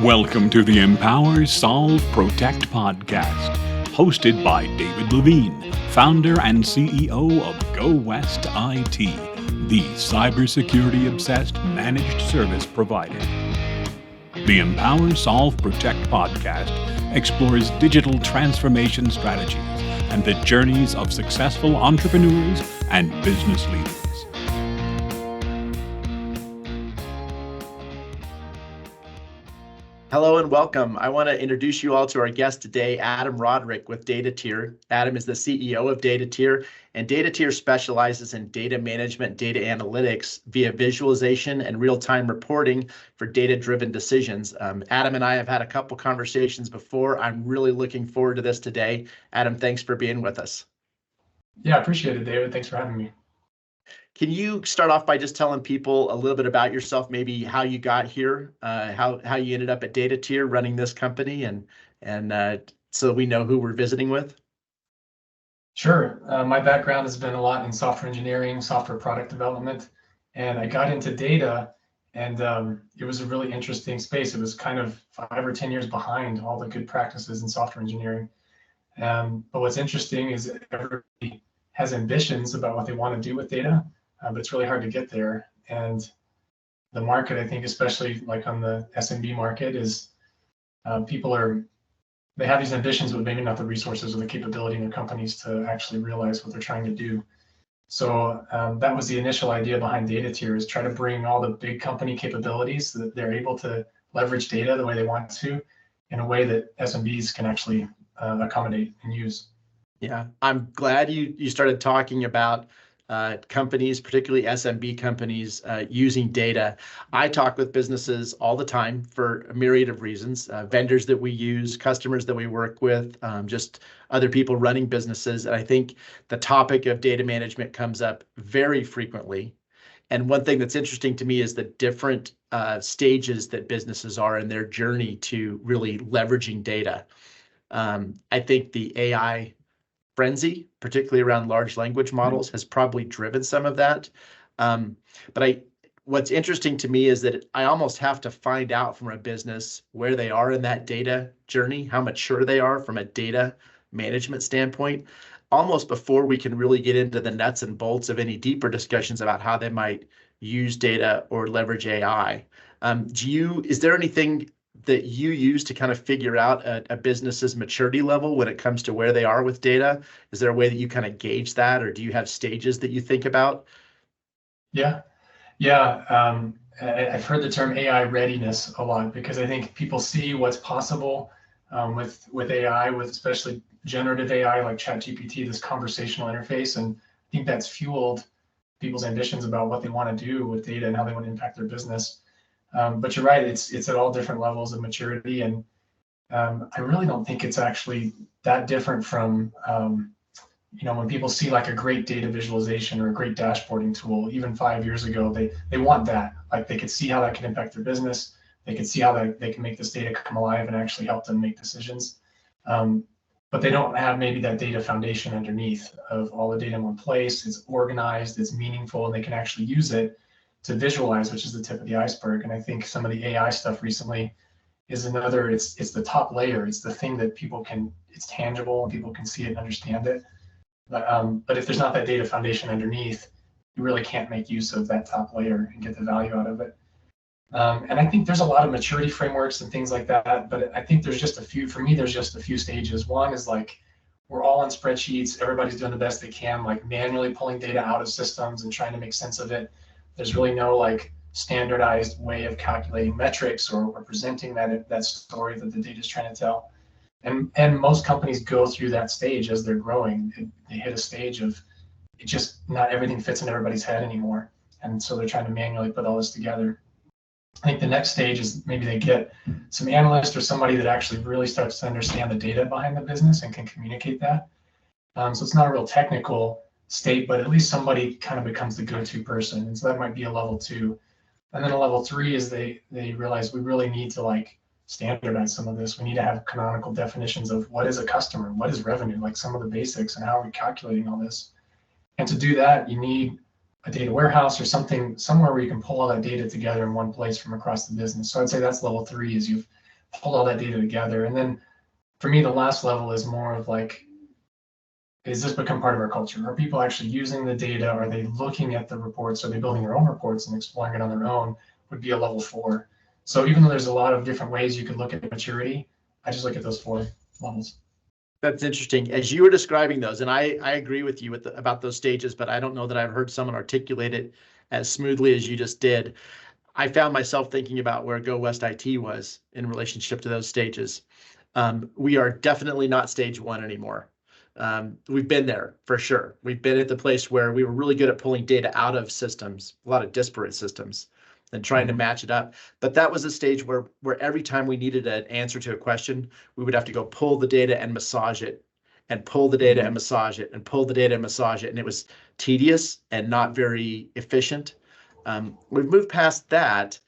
Welcome to the Empower, Solve, Protect podcast, hosted by David Levine, founder and CEO of Go West IT, the cybersecurity-obsessed managed service provider. The Empower, Solve, Protect podcast explores digital transformation strategies and the journeys of successful entrepreneurs and business leaders. Hello and welcome. I want to introduce you all to our guest today, Adam Roderick with Datateer. Adam is the CEO of Datateer, and Datateer specializes in data management, data analytics via visualization and real-time reporting for data-driven decisions. Adam and I have had a couple conversations before. I'm really looking forward to this today. Adam, thanks for being with us. Yeah, I appreciate it, David. Thanks for having me. Can you start off by just telling people a little bit about yourself, maybe how you got here, how you ended up at Datateer running this company, and so we know who we're visiting with? Sure. My background has been a lot in software engineering, software product development, and I got into data, and it was a really interesting space. It was kind of 5 or 10 years behind all the good practices in software engineering. But what's interesting is everybody has ambitions about what they want to do with data. But it's really hard to get there. And the market, I think, especially like on the SMB market, is they have these ambitions, but maybe not the resources or the capability in their companies to actually realize what they're trying to do. So that was the initial idea behind Datateer, is try to bring all the big company capabilities so that they're able to leverage data the way they want to in a way that SMBs can actually accommodate and use. Yeah, I'm glad you started talking about companies, particularly SMB companies, using data. I talk with businesses all the time for a myriad of reasons, vendors that we use, customers that we work with, just other people running businesses. And I think the topic of data management comes up very frequently. And one thing that's interesting to me is the different stages that businesses are in their journey to really leveraging data. I think the AI frenzy, particularly around large language models, has probably driven some of that. But what's interesting to me is that I almost have to find out from a business where they are in that data journey, how mature they are from a data management standpoint, almost before we can really get into the nuts and bolts of any deeper discussions about how they might use data or leverage AI. Is there anything that you use to kind of figure out a business's maturity level when it comes to where they are with data? Is there a way that you kind of gauge that, or do you have stages that you think about? Yeah. I've heard the term AI readiness a lot, because I think people see what's possible with AI, with especially generative AI like ChatGPT, this conversational interface, and I think that's fueled people's ambitions about what they want to do with data and how they want to impact their business. But you're right, it's at all different levels of maturity, and I really don't think it's actually that different from when people see like a great data visualization or a great dashboarding tool. Even 5 years ago, they want that. Like, they could see how that can impact their business. They could see how they can make this data come alive and actually help them make decisions. But they don't have maybe that data foundation underneath of all the data in one place. It's organized, it's meaningful, and they can actually use it to visualize, which is the tip of the iceberg. And I think some of the AI stuff recently is another, it's the top layer. It's the thing that it's tangible and people can see it and understand it. But if there's not that data foundation underneath, you really can't make use of that top layer and get the value out of it. And I think there's a lot of maturity frameworks and things like that, but I think there's just a few stages. One is like, we're all on spreadsheets, everybody's doing the best they can, like manually pulling data out of systems and trying to make sense of it. There's really no like standardized way of calculating metrics or presenting that story that the data is trying to tell. And most companies go through that stage as they're growing. They hit a stage of it just not everything fits in everybody's head anymore. And so they're trying to manually put all this together. I think the next stage is maybe they get some analyst or somebody that actually really starts to understand the data behind the business and can communicate that. So it's not a real technical state, but at least somebody kind of becomes the go-to person. And so that might be a level 2. And then a level 3 is they realize we really need to like standardize some of this. We need to have canonical definitions of what is a customer, what is revenue, like some of the basics, and how are we calculating all this. And to do that, you need a data warehouse or somewhere where you can pull all that data together in one place from across the business. So I'd say that's level 3, is you've pull all that data together. And then for me, the last level is more of like, is this become part of our culture? Are people actually using the data? Are they looking at the reports? Are they building their own reports and exploring it on their own? Would be a level 4. So even though there's a lot of different ways you could look at maturity, I just look at those 4 levels. That's interesting. As you were describing those, and I agree with you about those stages, but I don't know that I've heard someone articulate it as smoothly as you just did. I found myself thinking about where Go West IT was in relationship to those stages. We are definitely not stage 1 anymore. We've been there for sure. We've been at the place where we were really good at pulling data out of systems, a lot of disparate systems, and trying to match it up. But that was a stage where every time we needed an answer to a question, we would have to go pull the data and massage it, and pull the data and massage it, and pull the data and massage it. And it was tedious and not very efficient. We've moved past that.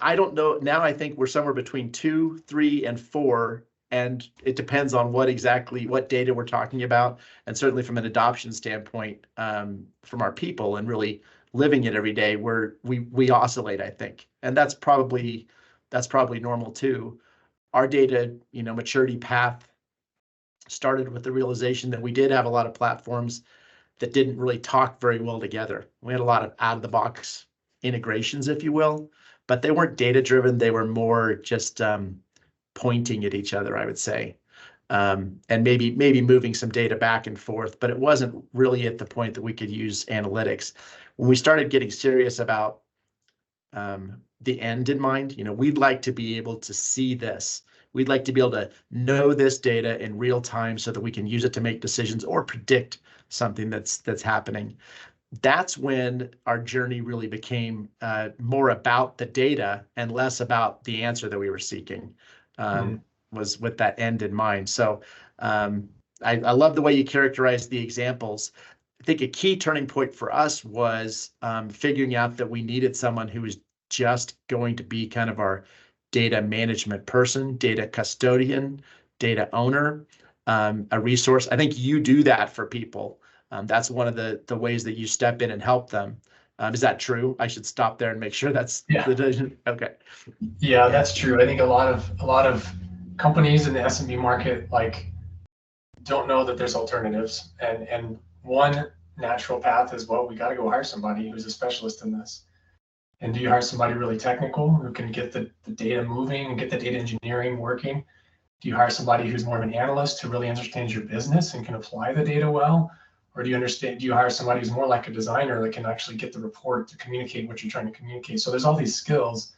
I don't know. Now I think we're somewhere between 2, 3, and 4. And it depends on what data we're talking about. And certainly from an adoption standpoint, from our people and really living it every day, where we oscillate, I think. And that's probably normal too. Our data, maturity path started with the realization that we did have a lot of platforms that didn't really talk very well together. We had a lot of out-of-the-box integrations, if you will, but they weren't data-driven. They were more just pointing at each other, I would say, and maybe moving some data back and forth, but it wasn't really at the point that we could use analytics. When we started getting serious about the end in mind, we'd like to be able to see this. We'd like to be able to know this data in real time so that we can use it to make decisions or predict something that's happening. That's when our journey really became more about the data and less about the answer that we were seeking. Was with that end in mind. So I love the way you characterized the examples. I think a key turning point for us was figuring out that we needed someone who was just going to be kind of our data management person, data custodian, data owner, a resource. I think you do that for people. That's one of the ways that you step in and help them. Is that true? I should stop there and make sure that's okay. Yeah, that's true. I think a lot of companies in the SMB market don't know that there's alternatives, and one natural path is, well, we got to go hire somebody who's a specialist in this. And do you hire somebody really technical who can get the data moving and get the data engineering working? Do you hire somebody who's more of an analyst who really understands your business and can apply the data well? Or do you hire somebody who's more like a designer that can actually get the report to communicate what you're trying to communicate? So there's all these skills,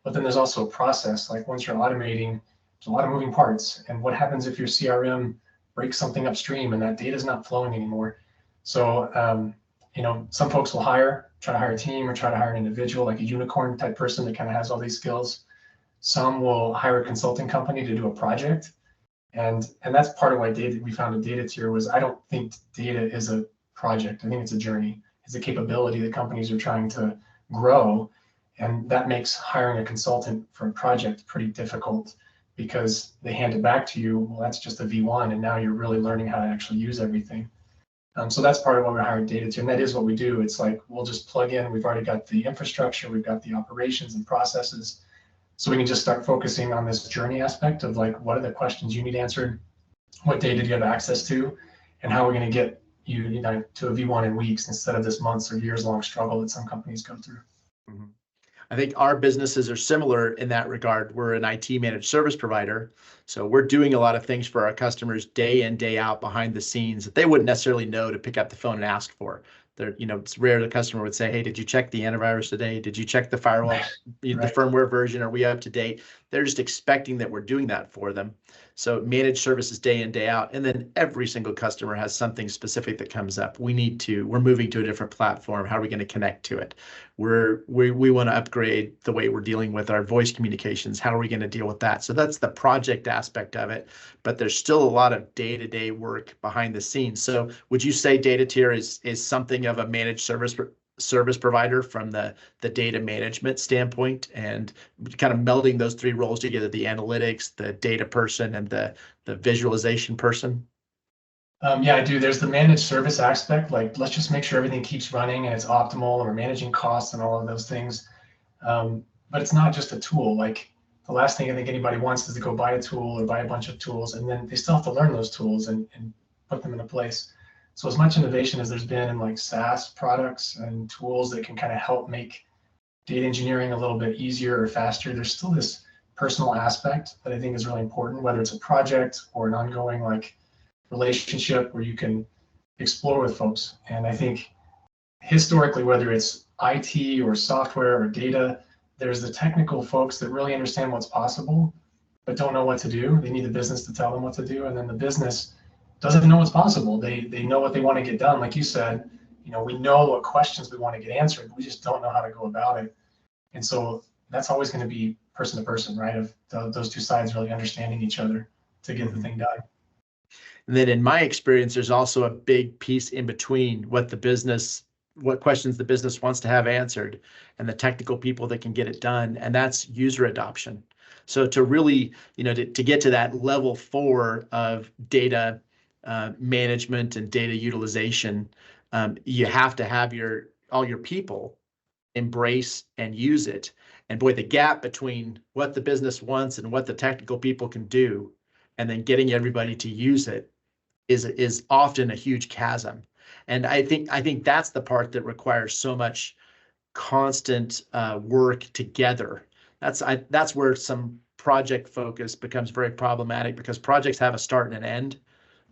but then there's also a process. Like once you're automating, there's a lot of moving parts. And what happens if your CRM breaks something upstream and that data is not flowing anymore? So, some folks will try to hire a team or try to hire an individual, like a unicorn type person that kind of has all these skills. Some will hire a consulting company to do a project. And that's part of why we founded Datateer. Was I don't think data is a project. I think it's a journey. It's a capability that companies are trying to grow. And that makes hiring a consultant for a project pretty difficult because they hand it back to you. Well, that's just a V1, and now you're really learning how to actually use everything. So that's part of why we hired Datateer, and that is what we do. It's like we'll just plug in. We've already got the infrastructure. We've got the operations and processes. So we can just start focusing on this journey aspect of like, what are the questions you need answered? What data do you have access to? And how are we going to get you to a V1 in weeks instead of this months or years long struggle that some companies go through? Mm-hmm. I think our businesses are similar in that regard. We're an IT managed service provider. So we're doing a lot of things for our customers day in, day out behind the scenes that they wouldn't necessarily know to pick up the phone and ask for. It's rare the customer would say, hey, did you check the antivirus today? Did you check the firewall, the firmware version? Are we up to date? They're just expecting that we're doing that for them. So managed services day in, day out. And then every single customer has something specific that comes up. We're moving to a different platform. How are we going to connect to it? We want to upgrade the way we're dealing with our voice communications. How are we going to deal with that? So that's the project aspect of it. But there's still a lot of day-to-day work behind the scenes. So would you say Datateer is something of a managed service provider from the data management standpoint, and kind of melding those three roles together, the analytics, the data person, and the visualization person? Yeah, I do. There's the managed service aspect, like let's just make sure everything keeps running and it's optimal, and we're managing costs and all of those things. But it's not just a tool. Like the last thing I think anybody wants is to go buy a tool or buy a bunch of tools, and then they still have to learn those tools and put them into place. So as much innovation as there's been in like SaaS products and tools that can kind of help make data engineering a little bit easier or faster, there's still this personal aspect that I think is really important, whether it's a project or an ongoing like relationship where you can explore with folks. And I think historically, whether it's IT or software or data, there's the technical folks that really understand what's possible, but don't know what to do. They need the business to tell them what to do. And then the business doesn't know what's possible. They know what they want to get done. Like you said, we know what questions we want to get answered. We just don't know how to go about it. And so that's always going to be person to person, right? Of those two sides really understanding each other to get the thing done. And then in my experience, there's also a big piece in between what questions the business wants to have answered and the technical people that can get it done. And that's user adoption. So to really, to get to that level 4 of data management and data utilization, you have to have all your people embrace and use it. And boy, the gap between what the business wants and what the technical people can do, and then getting everybody to use it is often a huge chasm. And I think that's the part that requires so much constant work together. That's where some project focus becomes very problematic, because projects have a start and an end.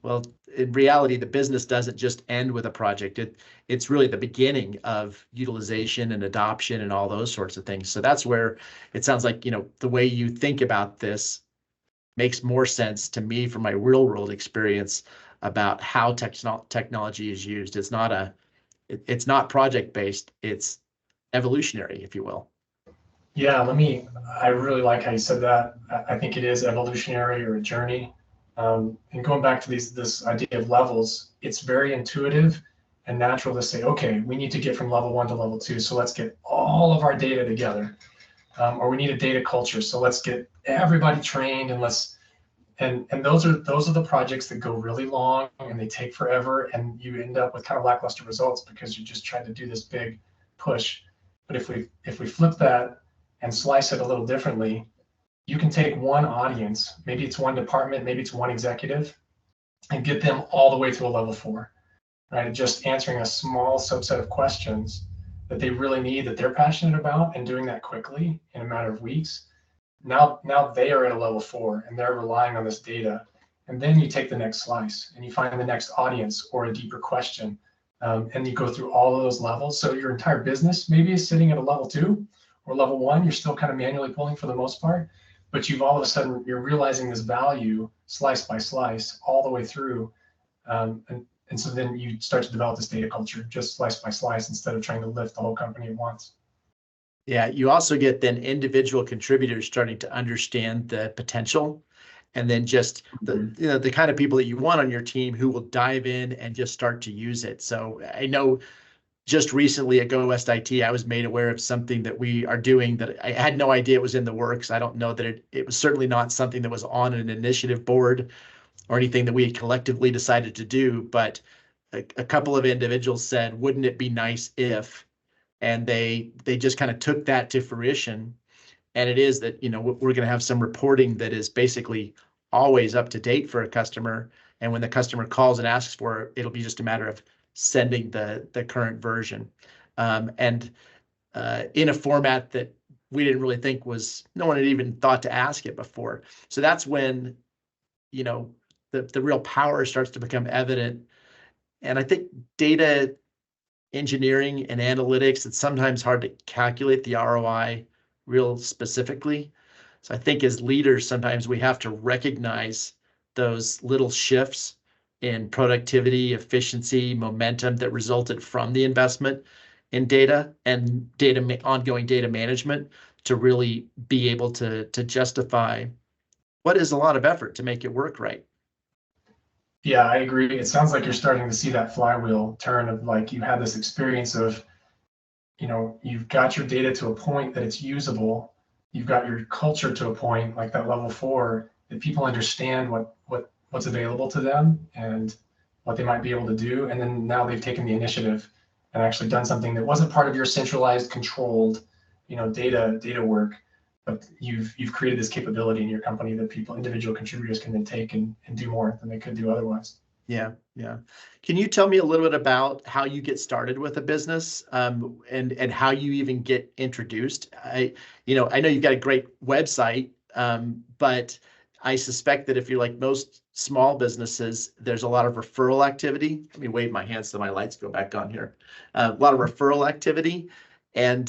Well, in reality, the business doesn't just end with a project. It's really the beginning of utilization and adoption and all those sorts of things. So that's where it sounds like, the way you think about this makes more sense to me from my real world experience about how technology is used. It's not project based. It's evolutionary, if you will. Yeah, I really like how you said that. I think it is evolutionary or a journey. And going back to this idea of levels, it's very intuitive and natural to say, okay, we need to get from level 1 to level 2. So let's get all of our data together. Or we need a data culture. So let's get everybody trained and and those are the projects that go really long and they take forever, and you end up with kind of lackluster results because you're just trying to do this big push. But if we flip that and slice it a little differently, you can take one audience, maybe it's one department, maybe it's one executive, and get them all the way to a level 4, right? Just answering a small subset of questions that they really need, that they're passionate about, and doing that quickly in a matter of weeks. Now they are at a level 4 and they're relying on this data. And then you take the next slice and you find the next audience or a deeper question. And you go through all of those levels. So your entire business maybe is sitting at a level 2 or level 1. You're still kind of manually pulling for the most part, but you've all of a sudden, you're realizing this value slice by slice all the way through. And so then you start to develop this data culture just slice by slice instead of trying to lift the whole company at once. Yeah, you also get then individual contributors starting to understand the potential, and then just the kind of people that you want on your team who will dive in and just start to use it. So I know just recently at Go West IT, I was made aware of something that we are doing that I had no idea it was in the works. I don't know that it was certainly not something that was on an initiative board or anything that we had collectively decided to do, but a couple of individuals said, wouldn't it be nice if, and they just kind of took that to fruition. And it is that, we're going to have some reporting that is basically always up to date for a customer. And when the customer calls and asks for it, it'll be just a matter of sending the current version. And in a format that we didn't really think no one had even thought to ask it before. So that's when, the real power starts to become evident. And I think data engineering and analytics, it's sometimes hard to calculate the ROI real specifically. So I think as leaders, sometimes we have to recognize those little shifts in productivity, efficiency, momentum that resulted from the investment in data and ongoing data management to really be able to justify what is a lot of effort to make it work right. Yeah, I agree. It sounds like you're starting to see that flywheel turn of like you had this experience of, you've got your data to a point that it's usable. You've got your culture to a point like that level 4 that people understand what's available to them and what they might be able to do. And then now they've taken the initiative and actually done something that wasn't part of your centralized, controlled, data work, but you've created this capability in your company that individual contributors can then take and do more than they could do otherwise. Yeah, yeah. Can you tell me a little bit about how you get started with a business, and how you even get introduced? I know you've got a great website, but I suspect that if you're like most small businesses, there's a lot of referral activity. Let me wave my hands so my lights go back on here. A lot of referral activity. And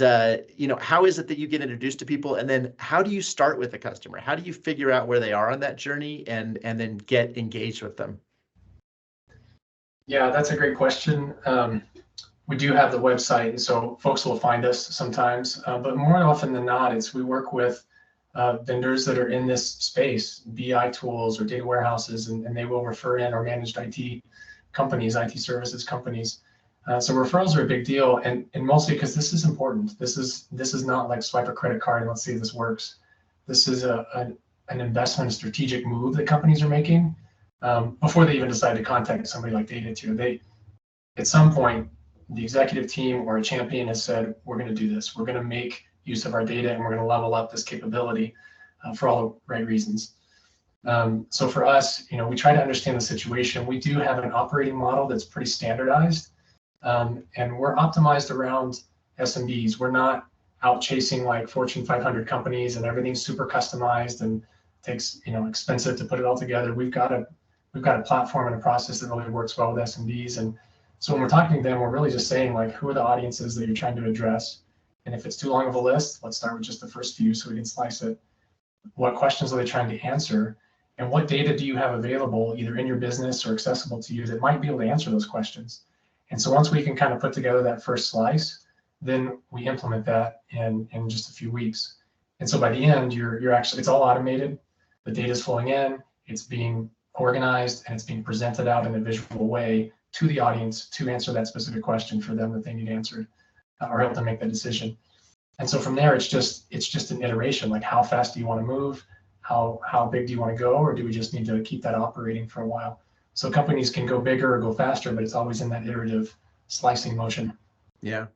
how is it that you get introduced to people? And then how do you start with a customer? How do you figure out where they are on that journey and then get engaged with them? Yeah, that's a great question. We do have the website, and so folks will find us sometimes, but more often than not, we work with vendors that are in this space, BI tools or data warehouses, and they will refer in or managed IT companies, IT services companies. So referrals are a big deal, and mostly because this is important. This is not like swipe a credit card and let's see if this works. This is an investment, a strategic move that companies are making. Before they even decide to contact somebody like Datateer, at some point, the executive team or a champion has said, we're going to do this. We're going to make use of our data and we're going to level up this capability for all the right reasons. So for us, we try to understand the situation. We do have an operating model that's pretty standardized, and we're optimized around SMBs. We're not out chasing like Fortune 500 companies and everything's super customized and takes expensive to put it all together. We've got a platform and a process that really works well with SMBs. And so when we're talking to them, we're really just saying like, who are the audiences that you're trying to address? And if it's too long of a list, let's start with just the first few so we can slice it. What questions are they trying to answer? And what data do you have available either in your business or accessible to you that might be able to answer those questions? And so once we can kind of put together that first slice, then we implement that in just a few weeks. And so by the end, it's all automated. The data is flowing in, it's being organized, and it's being presented out in a visual way to the audience to answer that specific question for them that they need answered, or help them make that decision. And so from there, it's just an iteration, like how fast do you want to move? How big do you want to go? Or do we just need to keep that operating for a while? So companies can go bigger or go faster, but it's always in that iterative slicing motion. Yeah.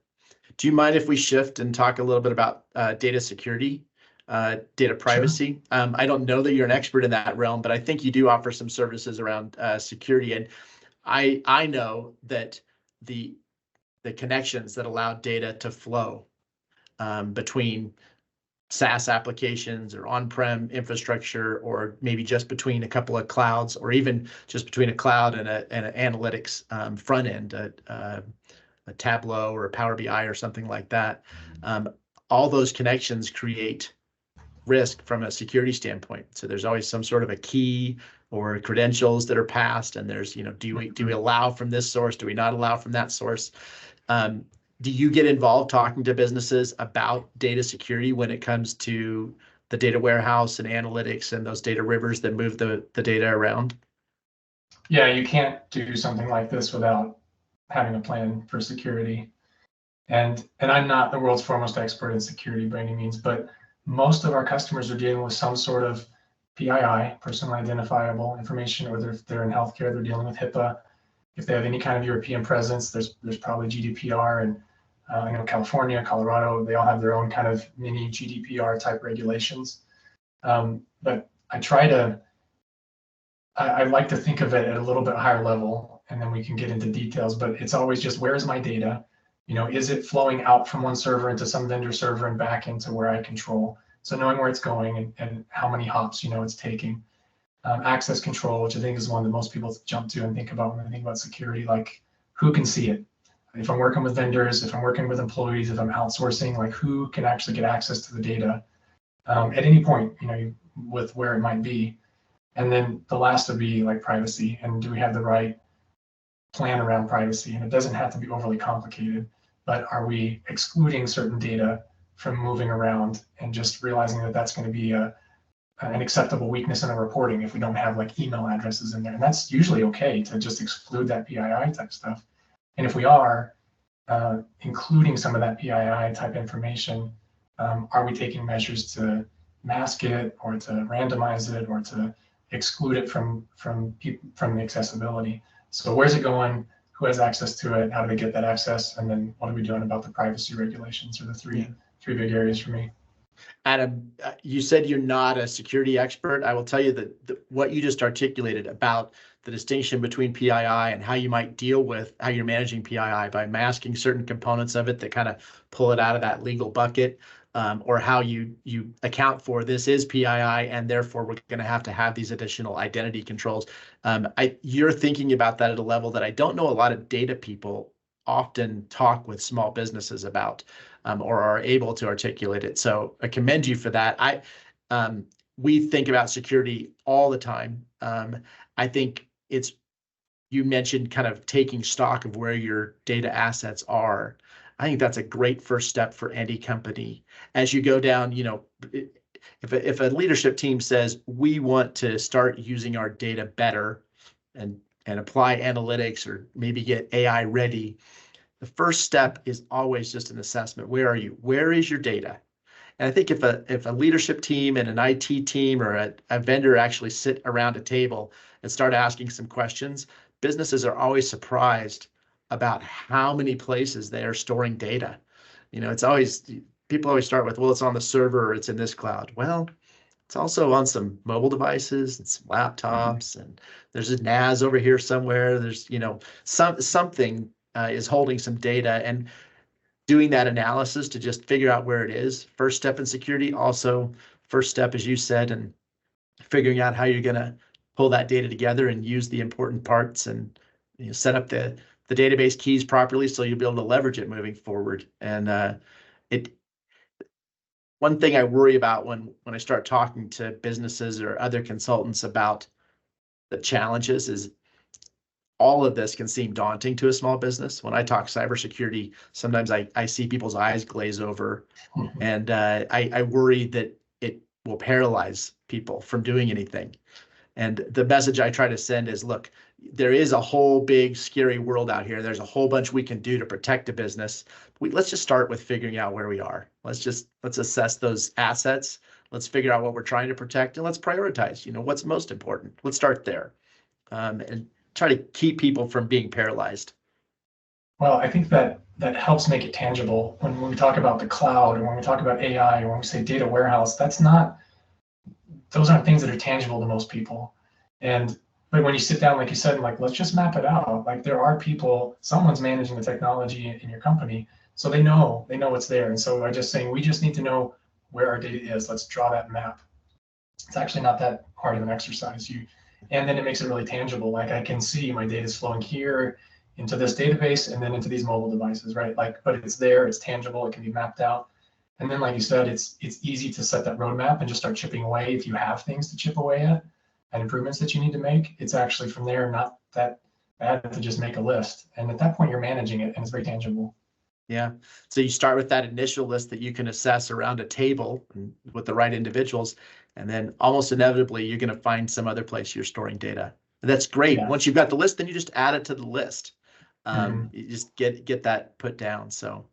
Do you mind if we shift and talk a little bit about data security, data privacy? Sure. I don't know that you're an expert in that realm, but I think you do offer some services around security. And I know that the connections that allow data to flow between SaaS applications or on-prem infrastructure, or maybe just between a couple of clouds, or even just between a cloud and an analytics front end, a Tableau or a Power BI or something like that. All those connections create risk from a security standpoint. So there's always some sort of a key or credentials that are passed, and there's, do we allow from this source? Do we not allow from that source? Do you get involved talking to businesses about data security when it comes to the data warehouse and analytics and those data rivers that move the data around? Yeah, you can't do something like this without having a plan for security. And I'm not the world's foremost expert in security by any means, but most of our customers are dealing with some sort of PII, personally identifiable information, or if they're in healthcare, they're dealing with HIPAA. If they have any kind of European presence, there's probably GDPR, and California, Colorado, they all have their own kind of mini GDPR type regulations. But I like to think of it at a little bit higher level, and then we can get into details, but it's always just, where is my data? Is it flowing out from one server into some vendor server and back into where I control? So knowing where it's going and how many hops, it's taking. Access control, which I think is one that most people jump to and think about when they think about security, like who can see it? If I'm working with vendors, if I'm working with employees, if I'm outsourcing, like who can actually get access to the data at any point, with where it might be. And then the last would be like privacy, and do we have the right plan around privacy? And it doesn't have to be overly complicated, but are we excluding certain data from moving around and just realizing that that's going to be an acceptable weakness in our reporting if we don't have like email addresses in there? And that's usually okay to just exclude that PII type stuff. And if we are including some of that PII type information, are we taking measures to mask it or to randomize it or to exclude it from the accessibility? So where's it going? Who has access to it? How do they get that access? And then what are we doing about the privacy regulations? Are the three big areas for me. Adam, you said you're not a security expert. I will tell you that what you just articulated about the distinction between PII and how you might deal with how you're managing PII by masking certain components of it that kind of pull it out of that legal bucket, or how you account for this is PII and therefore we're going to have these additional identity controls. You're thinking about that at a level that I don't know a lot of data people often talk with small businesses about, or are able to articulate it. So I commend you for that. We think about security all the time. I think you mentioned kind of taking stock of where your data assets are. I think that's a great first step for any company. As you go down, if a leadership team says, we want to start using our data better and apply analytics or maybe get AI ready, the first step is always just an assessment. Where are you? Where is your data? And I think if a leadership team and an IT team or a vendor actually sit around a table and start asking some questions, businesses are always surprised about how many places they are storing data. People always start with, well, it's on the server or it's in this cloud. Well, it's also on some mobile devices and some laptops, and there's a NAS over here somewhere. There's, something is holding some data, and doing that analysis to just figure out where it is. First step in security, also first step, as you said, and figuring out how you're going to pull that data together and use the important parts and set up the database keys properly so you'll be able to leverage it moving forward. And one thing I worry about when I start talking to businesses or other consultants about the challenges is all of this can seem daunting to a small business. When I talk cybersecurity, sometimes I see people's eyes glaze over, and I worry that it will paralyze people from doing anything. And the message I try to send is, look, there is a whole big scary world out here. There's a whole bunch we can do to protect a business. Let's just start with figuring out where we are. Let's assess those assets. Let's figure out what we're trying to protect, and let's prioritize, what's most important. Let's start there. And try to keep people from being paralyzed. Well, I think that helps make it tangible. When we talk about the cloud, or when we talk about AI, or when we say data warehouse, those aren't things that are tangible to most people. But when you sit down, like you said, let's just map it out. Like, there are people, someone's managing the technology in your company, so they know what's there. And so by just saying, we just need to know where our data is, let's draw that map. It's actually not that hard of an exercise. And then it makes it really tangible. Like, I can see my data is flowing here into this database and then into these mobile devices, right? But it's there, it's tangible, it can be mapped out. And then, like you said, it's easy to set that roadmap and just start chipping away if you have things to chip away at and improvements that you need to make. It's actually from there not that bad to just make a list. And at that point, you're managing it and it's very tangible. Yeah. So you start with that initial list that you can assess around a table with the right individuals. And then almost inevitably, you're going to find some other place you're storing data. And that's great. Yeah. Once you've got the list, then you just add it to the list. You just get that put down. So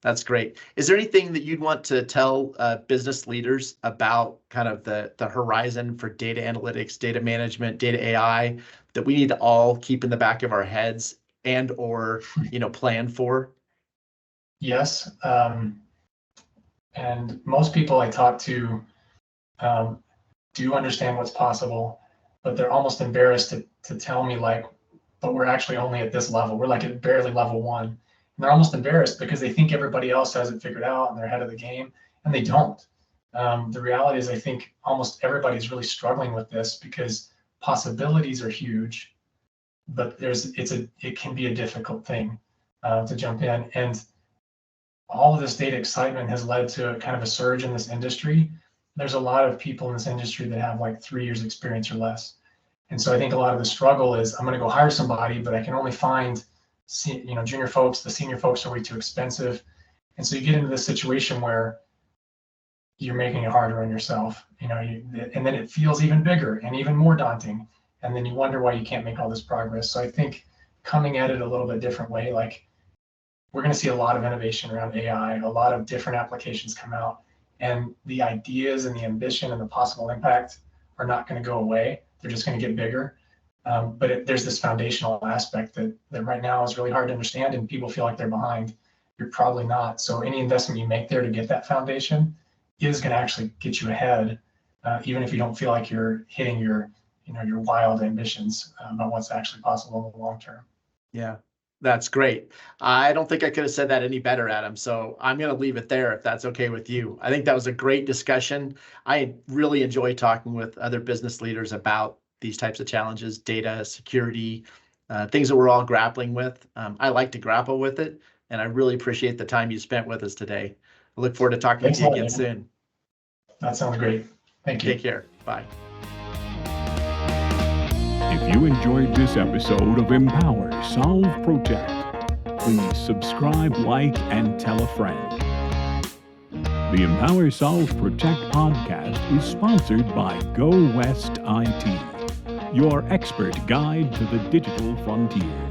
that's great. Is there anything that you'd want to tell business leaders about kind of the horizon for data analytics, data management, data AI that we need to all keep in the back of our heads and or plan for? Yes. And most people I talk to do understand what's possible, but they're almost embarrassed to tell me, but we're actually only at this level. We're at barely level 1. And they're almost embarrassed because they think everybody else has it figured out and they're ahead of the game, and they don't. The reality is, I think almost everybody's really struggling with this because possibilities are huge, but it can be a difficult thing to jump in. And all of this data excitement has led to kind of a surge in this industry. There's a lot of people in this industry that have 3 years experience or less. And so I think a lot of the struggle is, I'm going to go hire somebody, but I can only find junior folks. The senior folks are way too expensive. And so you get into this situation where you're making it harder on yourself, and then it feels even bigger and even more daunting. And then you wonder why you can't make all this progress. So I think coming at it a little bit different way, we're going to see a lot of innovation around AI, a lot of different applications come out, and the ideas and the ambition and the possible impact are not going to go away. They're just going to get bigger. But there's this foundational aspect that right now is really hard to understand, and people feel like they're behind. You're probably not. So any investment you make there to get that foundation is going to actually get you ahead, even if you don't feel like you're hitting your wild ambitions about what's actually possible in the long term. Yeah, that's great. I don't think I could have said that any better, Adam. So I'm going to leave it there if that's okay with you. I think that was a great discussion. I really enjoy talking with other business leaders about these types of challenges, data, security, things that we're all grappling with. I like to grapple with it, and I really appreciate the time you spent with us today. I look forward to talking with you again soon. That sounds great. Thank you. Take care. Bye. If you enjoyed this episode of Empower, Solve, Protect, please subscribe, like, and tell a friend. The Empower, Solve, Protect podcast is sponsored by Go West IT, your expert guide to the digital frontier.